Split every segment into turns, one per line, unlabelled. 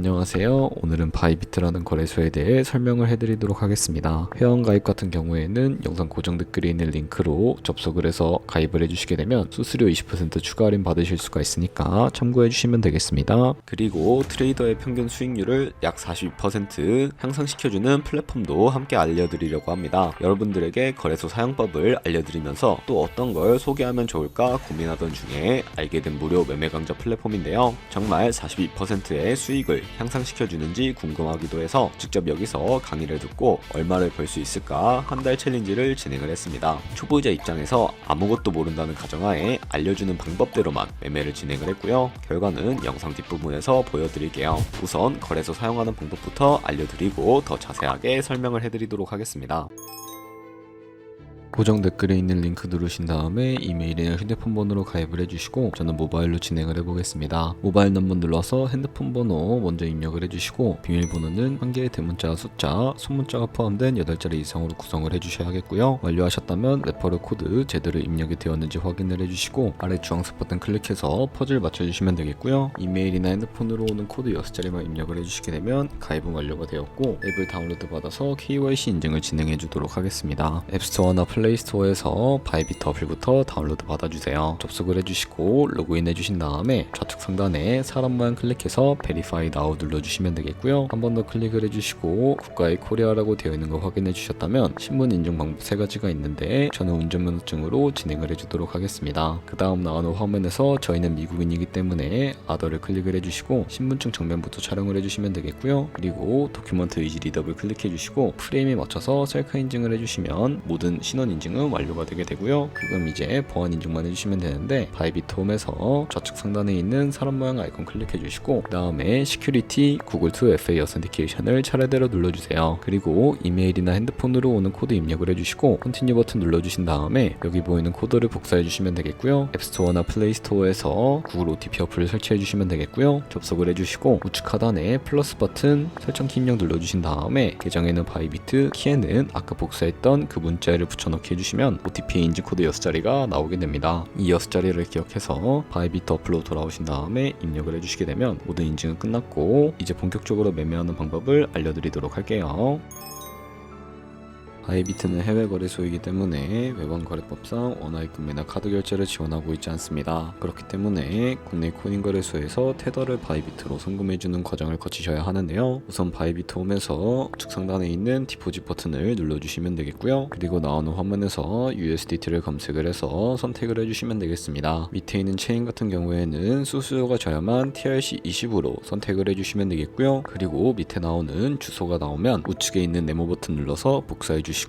안녕하세요. 오늘은 바이비트라는 거래소에 대해 설명을 해드리도록 하겠습니다. 회원가입 같은 경우에는 영상 고정 댓글에 있는 링크로 접속을 해서 가입을 해주시게 되면 수수료 20% 추가 할인 받으실 수가 있으니까 참고해주시면 되겠습니다. 그리고 트레이더의 평균 수익률을 약 42% 향상시켜주는 플랫폼도 함께 알려드리려고 합니다. 여러분들에게 거래소 사용법을 알려드리면서 또 어떤 걸 소개하면 좋을까 고민하던 중에 알게 된 무료 매매 강좌 플랫폼인데요. 정말 42%의 수익을 향상시켜주는지 궁금하기도 해서 직접 여기서 강의를 듣고 얼마를 벌 수 있을까 한 달 챌린지를 진행을 했습니다. 초보자 입장에서 아무것도 모른다는 가정하에 알려주는 방법대로만 매매를 진행을 했고요. 결과는 영상 뒷부분에서 보여드릴게요. 우선 거래소 사용하는 방법부터 알려드리고 더 자세하게 설명을 해드리도록 하겠습니다. 고정 댓글에 있는 링크 누르신 다음에 이메일이나 휴대폰 번호로 가입을 해주시고 저는 모바일로 진행을 해보겠습니다. 모바일 넘버 눌러서 핸드폰 번호 먼저 입력을 해주시고 비밀번호는 한 개의 대문자 숫자, 소문자가 포함된 8자리 이상으로 구성을 해주셔야겠고요. 완료하셨다면 레퍼럴 코드 제대로 입력이 되었는지 확인을 해주시고 아래 주황색 버튼 클릭해서 퍼즐 맞춰주시면 되겠고요. 이메일이나 핸드폰으로 오는 코드 6자리만 입력을 해주시게 되면 가입은 완료가 되었고 앱을 다운로드 받아서 KYC 인증을 진행해 주도록 하겠습니다. 앱스토어나 플레이스토어에서 바이비트 어플부터 다운로드 받아주세요. 접속을 해주시고 로그인 해주신 다음에 좌측 상단에 사람 모양 클릭해서 Verify Now 눌러주시면 되겠고요. 한 번 더 클릭을 해주시고 국가의 코리아라고 되어 있는 거 확인해 주셨다면 신분 인증 방법 3가지가 있는데 저는 운전면허증으로 진행을 해주도록 하겠습니다. 그 다음 나오는 화면에서 저희는 미국인이기 때문에 아더를 클릭을 해주시고 신분증 정면부터 촬영을 해주시면 되겠고요. 그리고 도큐먼트 이지 리더블 클릭해 주시고 프레임에 맞춰서 셀카 인증을 해주시면 모든 신원 인증은 완료가 되게 되고요. 그럼 이제 보안 인증만 해주시면 되는데 바이비트 홈에서 좌측 상단에 있는 사람 모양 아이콘 클릭해 주시고 그 다음에 시큐리티 구글 투 FA 어센티케이션을 차례대로 눌러주세요. 그리고 이메일이나 핸드폰으로 오는 코드 입력을 해주시고 컨티뉴 버튼 눌러주신 다음에 여기 보이는 코드를 복사해 주시면 되겠고요. 앱스토어나 플레이스토어에서 구글 OTP 어플을 설치해 주시면 되겠고요. 접속을 해주시고 우측 하단에 플러스 버튼 설정키 입력 눌러주신 다음에 계정에는 바이비트, 키에는 아까 복사했던 그 문자를 붙여넣기 해주시면 OTP 인증 코드 6자리가 나오게 됩니다. 이 6자리를 기억해서 바이비트 어플로 돌아오신 다음에 입력을 해주시게 되면 모든 인증은 끝났고 이제 본격적으로 매매하는 방법을 알려드리도록 할게요. 바이비트는 해외 거래소이기 때문에 외환 거래법상 원화입금이나 카드 결제를 지원하고 있지 않습니다. 그렇기 때문에 국내 코인 거래소에서 테더를 바이비트로 송금해주는 과정을 거치셔야 하는데요. 우선 바이비트 홈에서 우측 상단에 있는 디포짓 버튼을 눌러주시면 되겠고요. 그리고 나오는 화면에서 USDT를 검색을 해서 선택을 해주시면 되겠습니다. 밑에 있는 체인 같은 경우에는 수수료가 저렴한 TRC20으로 선택을 해주시면 되겠고요. 그리고 밑에 나오는 주소가 나오면 우측에 있는 네모 버튼 눌러서 복사해주시면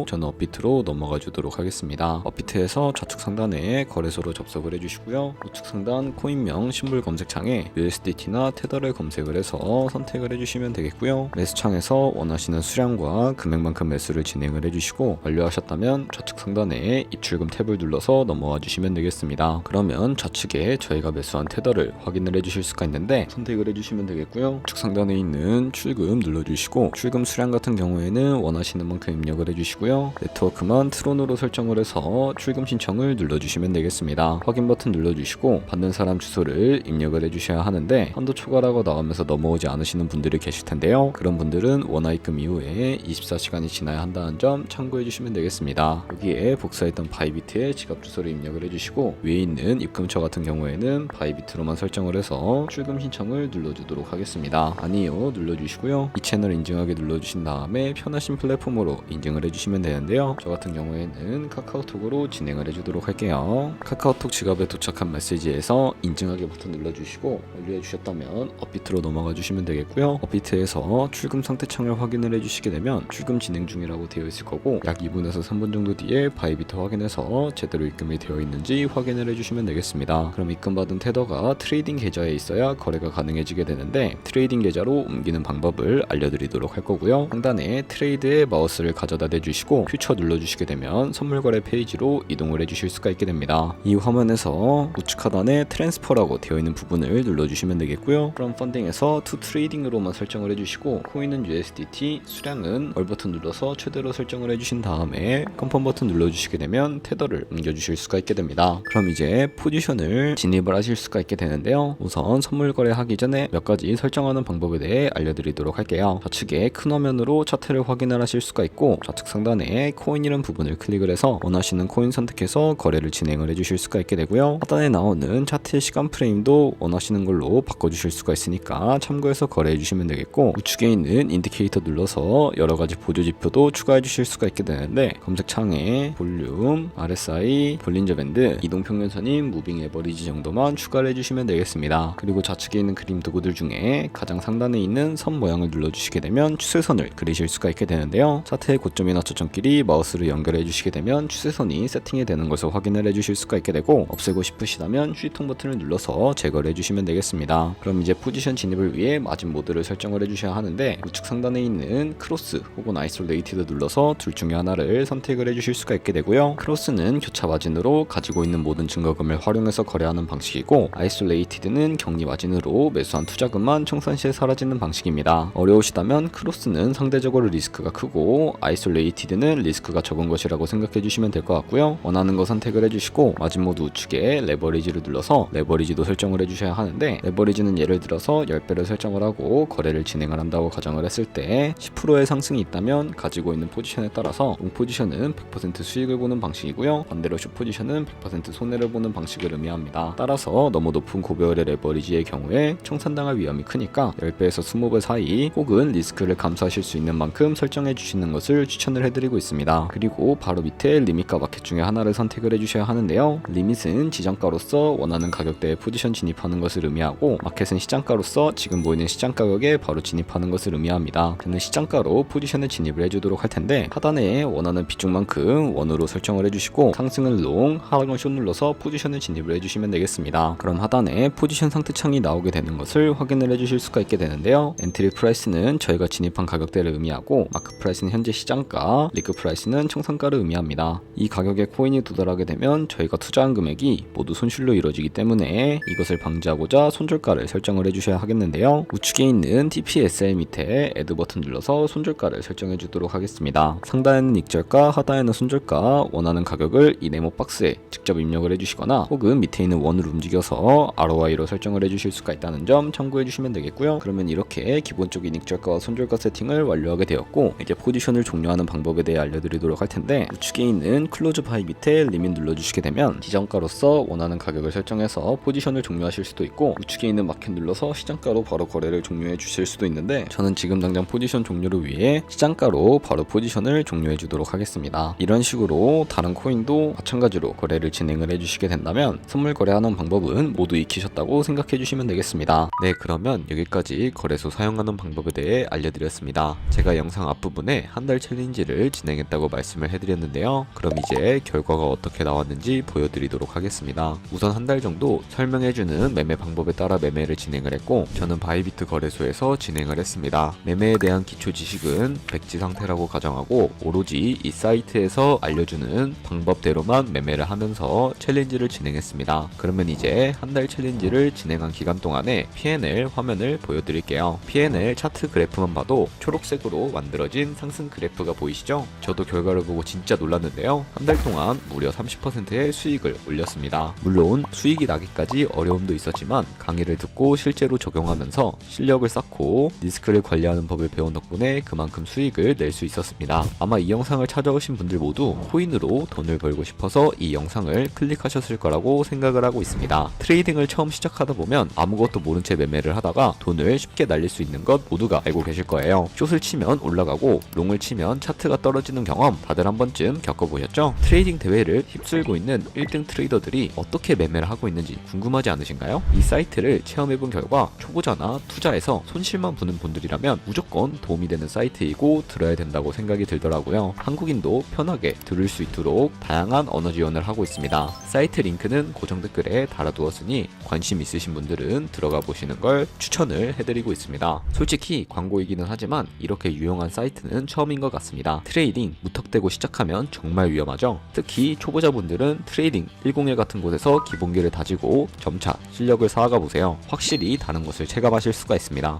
저는 업비트로 넘어가 주도록 하겠습니다. 업비트에서 좌측 상단에 거래소로 접속을 해주시고요. 우측 상단 코인명 심볼 검색창에 USDT나 테더를 검색을 해서 선택을 해주시면 되겠고요. 매수창에서 원하시는 수량과 금액만큼 매수를 진행을 해주시고 완료하셨다면 좌측 상단에 입출금 탭을 눌러서 넘어와 주시면 되겠습니다. 그러면 좌측에 저희가 매수한 테더를 확인을 해주실 수가 있는데 선택을 해주시면 되겠고요. 우측 상단에 있는 출금 눌러주시고 출금 수량 같은 경우에는 원하시는 만큼 입력을 해주시고요. 네트워크만 트론으로 설정을 해서 출금 신청을 눌러주시면 되겠습니다. 확인 버튼 눌러주시고 받는 사람 주소를 입력을 해주셔야 하는데 한도 초과라고 나오면서 넘어오지 않으시는 분들이 계실 텐데요. 그런 분들은 원화입금 이후에 24시간이 지나야 한다는 점 참고해 주시면 되겠습니다. 여기에 복사했던 바이비트의 지갑 주소를 입력을 해주시고 위에 있는 입금처 같은 경우에는 바이비트로만 설정을 해서 출금 신청을 눌러주도록 하겠습니다. 아니요 눌러주시고요. 이 채널 인증하기 눌러주신 다음에 편하신 플랫폼으로 인증을 해주시면 되는데요. 저 같은 경우에는 카카오톡으로 진행을 해주도록 할게요. 카카오톡 지갑에 도착한 메시지에서 인증하기 버튼 눌러주시고 완료해주셨다면 업비트로 넘어가 주시면 되겠고요. 업비트에서 출금 상태 창을 확인을 해주시게 되면 출금 진행 중이라고 되어 있을 거고 약 2분에서 3분 정도 뒤에 바이비트 확인해서 제대로 입금이 되어 있는지 확인을 해주시면 되겠습니다. 그럼 입금받은 테더가 트레이딩 계좌에 있어야 거래가 가능해지게 되는데 트레이딩 계좌로 옮기는 방법을 알려드리도록 할 거고요. 상단에 트레이드의 마우스를 가져 전닫아주시고 퓨처 눌러주시게 되면 선물 거래 페이지로 이동을 해주실 수가 있게 됩니다. 이 화면에서 우측 하단에 트랜스퍼라고 되어 있는 부분을 눌러주시면 되겠고요. 그럼 펀딩에서 투 트레이딩으로만 설정을 해주시고 코인은 USDT, 수량은 얼 버튼 눌러서 최대로 설정을 해주신 다음에 컨펌 버튼 눌러주시게 되면 테더를 옮겨주실 수가 있게 됩니다. 그럼 이제 포지션을 진입을 하실 수가 있게 되는데요. 우선 선물 거래하기 전에 몇 가지 설정하는 방법에 대해 알려드리도록 할게요. 좌측에 큰 화면으로 차트를 확인을 하실 수가 있고 좌측 상단에 코인이라는 부분을 클릭을 해서 원하시는 코인 선택해서 거래를 진행을 해주실 수가 있게 되고요. 하단에 나오는 차트의 시간 프레임도 원하시는 걸로 바꿔주실 수가 있으니까 참고해서 거래해 주시면 되겠고 우측에 있는 인디케이터 눌러서 여러가지 보조 지표도 추가해 주실 수가 있게 되는데 검색창에 볼륨, RSI, 볼린저 밴드, 이동평균선인 무빙 에버리지 정도만 추가를 해주시면 되겠습니다. 그리고 좌측에 있는 그림 도구들 중에 가장 상단에 있는 선 모양을 눌러주시게 되면 추세선을 그리실 수가 있게 되는데요. 차트의 고점이나 저점끼리 마우스를 연결해 주시게 되면 추세선이 세팅이 되는 것을 확인을 해주실 수가 있게 되고 없애고 싶으시다면 휴지통 버튼을 눌러서 제거를 해주시면 되겠습니다. 그럼 이제 포지션 진입을 위해 마진 모드를 설정을 해주셔야 하는데 우측 상단에 있는 크로스 혹은 아이솔레이티드 눌러서 둘 중에 하나를 선택을 해주실 수가 있게 되고요. 크로스는 교차 마진으로 가지고 있는 모든 증거금을 활용해서 거래하는 방식이고 아이솔레이티드는 격리 마진으로 매수한 투자금만 청산 시에 사라지는 방식입니다. 어려우시다면 크로스는 상대적으로 리스크가 크고 아이솔레이티드는 리스크가 적은 것이라고 생각해 주시면 될 것 같고요. 원하는 거 선택을 해주시고 마진 모드 우측에 레버리지를 눌러서 레버리지도 설정을 해주셔야 하는데 레버리지는 예를 들어서 10배를 설정을 하고 거래를 진행을 한다고 가정을 했을 때 10%의 상승이 있다면 가지고 있는 포지션에 따라서 롱 포지션은 100% 수익을 보는 방식이고요. 반대로 숏 포지션은 100% 손해를 보는 방식을 의미합니다. 따라서 너무 높은 고배열의 레버리지의 경우에 청산당할 위험이 크니까 10배에서 20배 사이 혹은 리스크를 감수하실 수 있는 만큼 설정해 주시는 것을 추천을 해드리고 있습니다. 그리고 바로 밑에 리밋과 마켓 중에 하나를 선택을 해주셔야 하는데요. 리밋은 지정가로서 원하는 가격대에 포지션 진입하는 것을 의미하고 마켓은 시장가로서 지금 보이는 시장 가격에 바로 진입하는 것을 의미합니다. 저는 시장가로 포지션에 진입을 해주도록 할 텐데 하단에 원하는 비중만큼 원으로 설정을 해주시고 상승은 롱, 하락은 숏 눌러서 포지션에 진입을 해주시면 되겠습니다. 그럼 하단에 포지션 상태 창이 나오게 되는 것을 확인을 해주실 수가 있게 되는데요. 엔트리 프라이스는 저희가 진입한 가격대를 의미하고 마크 프라이스는 현재 시장가, 리그 프라이스는 청산가를 의미합니다. 이 가격에 코인이 도달하게 되면 저희가 투자한 금액이 모두 손실로 이루어지기 때문에 이것을 방지하고자 손절가를 설정을 해주셔야 하겠는데요. 우측에 있는 TPSL 밑에 애드 버튼 눌러서 손절가를 설정해 주도록 하겠습니다. 상단에는 익절가, 하단에는 손절가, 원하는 가격을 이 네모 박스에 직접 입력을 해주시거나 혹은 밑에 있는 원을 움직여서 ROI로 설정을 해주실 수가 있다는 점 참고해 주시면 되겠고요. 그러면 이렇게 기본적인 익절가와 손절가 세팅을 완료하게 되었고 이제 포지션을 종료하는 방법에 대해 알려드리도록 할 텐데 우측에 있는 클로즈 바이 밑에 리밋 눌러주시게 되면 지정가로서 원하는 가격을 설정해서 포지션을 종료하실 수도 있고 우측에 있는 마켓 눌러서 시장가로 바로 거래를 종료해 주실 수도 있는데 저는 지금 당장 포지션 종료를 위해 시장가로 바로 포지션을 종료해 주도록 하겠습니다. 이런 식으로 다른 코인도 마찬가지로 거래를 진행을 해주시게 된다면 선물 거래하는 방법은 모두 익히셨다고 생각해 주시면 되겠습니다. 네, 그러면 여기까지 거래소 사용하는 방법에 대해 알려드렸습니다. 제가 영상 앞부분에 한 달 챌린지를 진행했다고 말씀을 해드렸는데요. 그럼 이제 결과가 어떻게 나왔는지 보여드리도록 하겠습니다. 우선 한 달 정도 설명해주는 매매 방법에 따라 매매를 진행을 했고 저는 바이비트 거래소에서 진행을 했습니다. 매매에 대한 기초 지식은 백지 상태라고 가정하고 오로지 이 사이트에서 알려주는 방법대로만 매매를 하면서 챌린지를 진행했습니다. 그러면 이제 한 달 챌린지를 진행한 기간 동안에 P&L 화면을 보여드릴게요. P&L 차트 그래프만 봐도 초록색으로 만들어진 상승 그래프가 보이시죠? 저도 결과를 보고 진짜 놀랐는데요. 한 달 동안 무려 30%의 수익을 올렸습니다. 물론 수익이 나기까지 어려움도 있었지만 강의를 듣고 실제로 적용하면서 실력을 쌓고 리스크를 관리하는 법을 배운 덕분에 그만큼 수익을 낼 수 있었습니다. 아마 이 영상을 찾아오신 분들 모두 코인으로 돈을 벌고 싶어서 이 영상을 클릭하셨을 거라고 생각을 하고 있습니다. 트레이딩을 처음 시작하다 보면 아무것도 모른 채 매매를 하다가 돈을 쉽게 날릴 수 있는 것 모두가 알고 계실 거예요. 숏을 치면 올라가고 롱을 치면 차트가 떨어지는 경험 다들 한 번쯤 겪어보셨죠? 트레이딩 대회를 휩쓸고 있는 1등 트레이더들이 어떻게 매매를 하고 있는지 궁금하지 않으신가요? 이 사이트를 체험해본 결과 초보자나 투자에서 손실만 보는 분들이라면 무조건 도움이 되는 사이트이고 들어야 된다고 생각이 들더라고요. 한국인도 편하게 들을 수 있도록 다양한 언어 지원을 하고 있습니다. 사이트 링크는 고정 댓글에 달아두었으니 관심 있으신 분들은 들어가 보시는 걸 추천을 해드리고 있습니다. 솔직히 광고이기는 하지만 이렇게 유용한 사이트는 처음인 것 같습니다. 같습니다. 트레이딩 무턱대고 시작하면 정말 위험하죠. 특히 초보자분들은 트레이딩 101 같은 곳에서 기본기를 다지고 점차 실력을 쌓아가 보세요. 확실히 다른 것을 체감하실 수가 있습니다.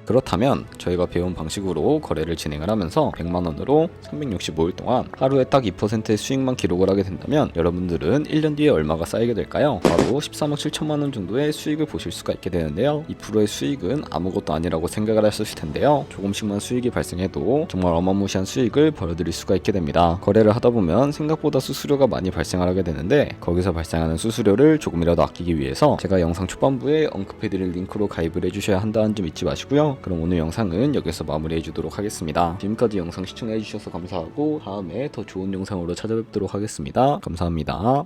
그렇다면 저희가 배운 방식으로 거래를 진행을 하면서 100만원으로 365일 동안 하루에 딱 2%의 수익만 기록을 하게 된다면 여러분들은 1년 뒤에 얼마가 쌓이게 될까요? 바로 13억 7천만원 정도의 수익을 보실 수가 있게 되는데요. 2%의 수익은 아무것도 아니라고 생각을 하셨을 텐데요. 조금씩만 수익이 발생해도 정말 어마무시한 수익을 벌어들일 수가 있게 됩니다. 거래를 하다 보면 생각보다 수수료가 많이 발생을 하게 되는데 거기서 발생하는 수수료를 조금이라도 아끼기 위해서 제가 영상 초반부에 언급해드릴 링크로 가입을 해주셔야 한다는 점 잊지 마시고요. 그럼 오늘 영상은 여기서 마무리해 주도록 하겠습니다. 지금까지 영상 시청해 주셔서 감사하고 다음에 더 좋은 영상으로 찾아뵙도록 하겠습니다. 감사합니다.